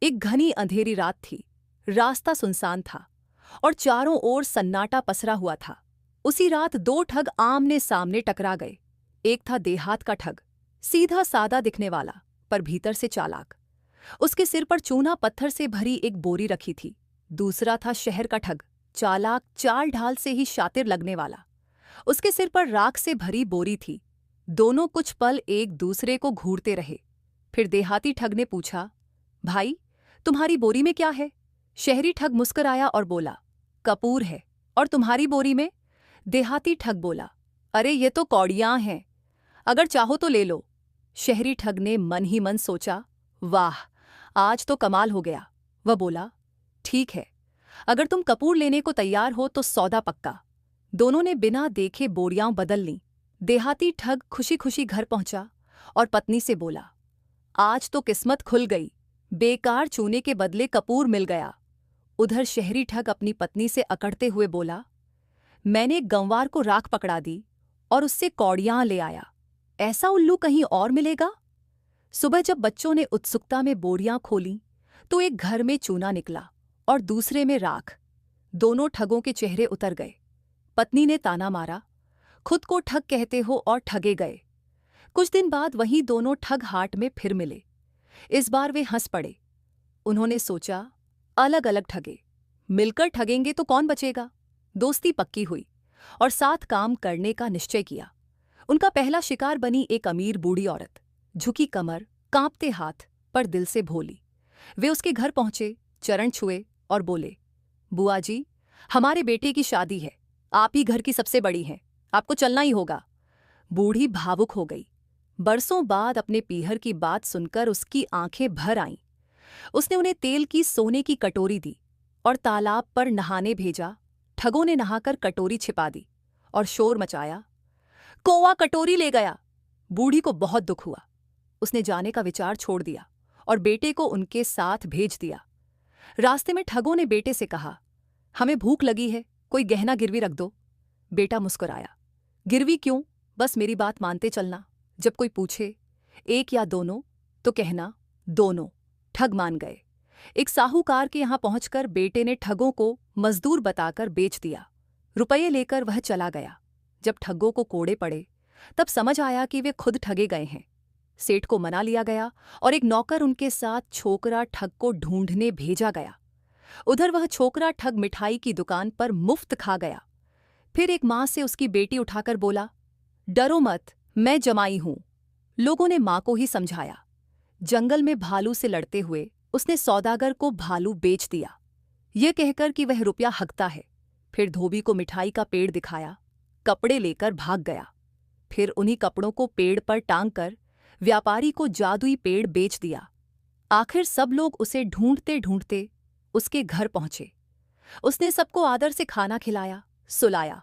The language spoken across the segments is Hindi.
एक घनी अंधेरी रात थी। रास्ता सुनसान था और चारों ओर सन्नाटा पसरा हुआ था। उसी रात दो ठग आमने सामने टकरा गए। एक था देहात का ठग, सीधा सादा दिखने वाला पर भीतर से चालाक। उसके सिर पर चूना पत्थर से भरी एक बोरी रखी थी। दूसरा था शहर का ठग, चालाक, चाल ढाल से ही शातिर लगने वाला। उसके सिर पर राख से भरी बोरी थी। दोनों कुछ पल एक दूसरे को घूरते रहे। फिर देहाती ठग ने पूछा, भाई, तुम्हारी बोरी में क्या है? शहरी ठग मुस्कुराया और बोला, कपूर है। और तुम्हारी बोरी में? देहाती ठग बोला, अरे ये तो कौड़ियां हैं, अगर चाहो तो ले लो। शहरी ठग ने मन ही मन सोचा, वाह, आज तो कमाल हो गया। वह बोला, ठीक है, अगर तुम कपूर लेने को तैयार हो तो सौदा पक्का। दोनों ने बिना देखे बोरियां बदल लीं। देहाती ठग खुशी खुशी घर पहुंचा और पत्नी से बोला, आज तो किस्मत खुल गई, बेकार चूने के बदले कपूर मिल गया। उधर शहरी ठग अपनी पत्नी से अकड़ते हुए बोला, मैंने गंवार को राख पकड़ा दी और उससे कौड़ियां ले आया, ऐसा उल्लू कहीं और मिलेगा? सुबह जब बच्चों ने उत्सुकता में बोरियां खोलीं तो एक घर में चूना निकला और दूसरे में राख। दोनों ठगों के चेहरे उतर गए। पत्नी ने ताना मारा, खुद को ठग कहते हो और ठगे गए। कुछ दिन बाद वहीं दोनों ठग हाट में फिर मिले। इस बार वे हंस पड़े। उन्होंने सोचा, अलग अलग ठगे, मिलकर ठगेंगे तो कौन बचेगा। दोस्ती पक्की हुई और साथ काम करने का निश्चय किया। उनका पहला शिकार बनी एक अमीर बूढ़ी औरत, झुकी कमर, कांपते हाथ, पर दिल से भोली। वे उसके घर पहुंचे, चरण छुए और बोले, बुआ जी, हमारे बेटे की शादी है, आप ही घर की सबसे बड़ी हैं, आपको चलना ही होगा। बूढ़ी भावुक हो गई। बरसों बाद अपने पीहर की बात सुनकर उसकी आंखें भर आईं। उसने उन्हें तेल की सोने की कटोरी दी और तालाब पर नहाने भेजा। ठगों ने नहाकर कटोरी छिपा दी और शोर मचाया, कौवा कटोरी ले गया। बूढ़ी को बहुत दुख हुआ। उसने जाने का विचार छोड़ दिया और बेटे को उनके साथ भेज दिया। रास्ते में ठगों ने बेटे से कहा, हमें भूख लगी है, कोई गहना गिरवी रख दो। बेटा मुस्कुराया, गिरवी क्यों, बस मेरी बात मानते चलना। जब कोई पूछे, एक या दोनों, तो कहना दोनों। ठग मान गए। एक साहूकार के यहां पहुंचकर बेटे ने ठगों को मजदूर बताकर बेच दिया। रुपये लेकर वह चला गया। जब ठगों को कोड़े पड़े तब समझ आया कि वे खुद ठगे गए हैं। सेठ को मना लिया गया और एक नौकर उनके साथ छोकरा ठग को ढूंढने भेजा गया। उधर वह छोकरा ठग मिठाई की दुकान पर मुफ्त खा गया। फिर एक मां से उसकी बेटी उठाकर बोला, डरो मत, मैं जमाई हूं। लोगों ने मां को ही समझाया। जंगल में भालू से लड़ते हुए उसने सौदागर को भालू बेच दिया, ये कहकर कि वह रुपया हकता है। फिर धोबी को मिठाई का पेड़ दिखाया, कपड़े लेकर भाग गया। फिर उन्हीं कपड़ों को पेड़ पर टांगकर व्यापारी को जादुई पेड़ बेच दिया। आखिर सब लोग उसे ढूंढते ढूंढते उसके घर पहुंचे। उसने सबको आदर से खाना खिलाया, सुलाया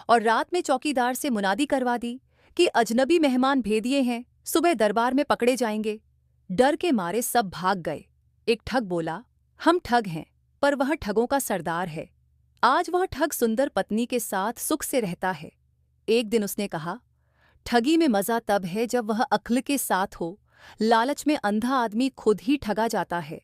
और रात में चौकीदार से मुनादी करवा दी कि अजनबी मेहमान भेदिए हैं, सुबह दरबार में पकड़े जाएंगे। डर के मारे सब भाग गए। एक ठग बोला, हम ठग हैं, पर वह ठगों का सरदार है। आज वह ठग सुंदर पत्नी के साथ सुख से रहता है। एक दिन उसने कहा, ठगी में मजा तब है जब वह अक्ल के साथ हो। लालच में अंधा आदमी खुद ही ठगा जाता है।